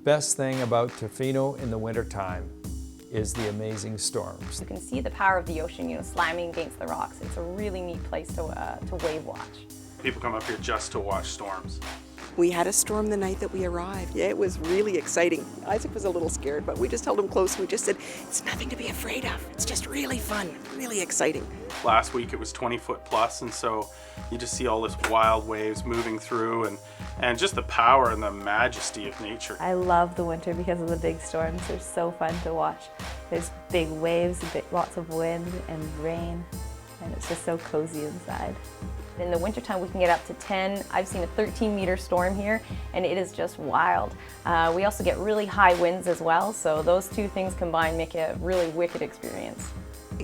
best thing about Tofino in the wintertime is the amazing storms. You can see the power of the ocean, slamming against the rocks. It's a really neat place to wave watch. People come up here just to watch storms. We had a storm the night that we arrived. Yeah, it was really exciting. Isaac was a little scared, but we just held him close and we just said, it's nothing to be afraid of. It's just really fun, really exciting. Last week it was 20 foot plus, and so you just see all this wild waves moving through and just the power and the majesty of nature. I love the winter because of the big storms. They're so fun to watch. There's big waves, lots of wind and rain, and it's just so cozy inside. In the wintertime, we can get up to 10. I've seen a 13-meter storm here, and it is just wild. We also get really high winds as well, so those two things combined make it a really wicked experience.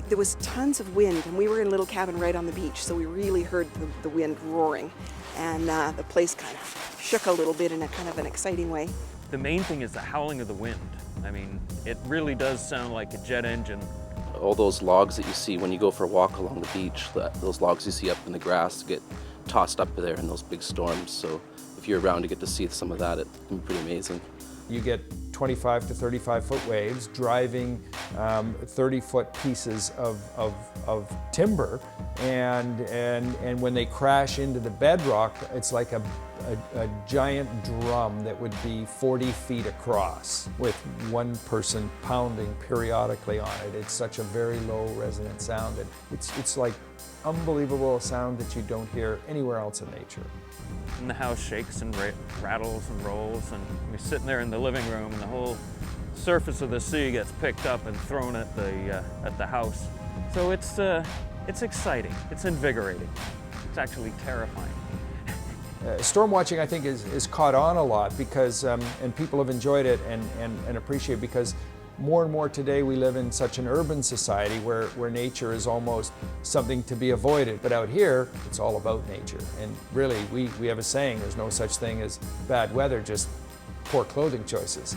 There was tons of wind, and we were in a little cabin right on the beach, so we really heard the wind roaring, and the place kind of shook a little bit in a kind of an exciting way. The main thing is the howling of the wind. I mean, it really does sound like a jet engine. All those logs that you see when you go for a walk along the beach, those logs you see up in the grass get tossed up there in those big storms. So if you're around, you get to see some of that. It can be pretty amazing. You get 25 to 35 foot waves driving 30-foot pieces of timber, and when they crash into the bedrock, it's like a giant drum that would be 40 feet across with one person pounding periodically on it. It's such a very low resonant sound, and it's like unbelievable sound that you don't hear anywhere else in nature. And the house shakes and rattles and rolls, and we're sitting there in the living room, and the whole surface of the sea gets picked up and thrown at the house. So it's exciting. It's invigorating. It's actually terrifying. Storm watching, I think, is caught on a lot because, and people have enjoyed it and appreciate it because more and more today we live in such an urban society where nature is almost something to be avoided. But out here, it's all about nature. And really, we have a saying, there's no such thing as bad weather, just poor clothing choices.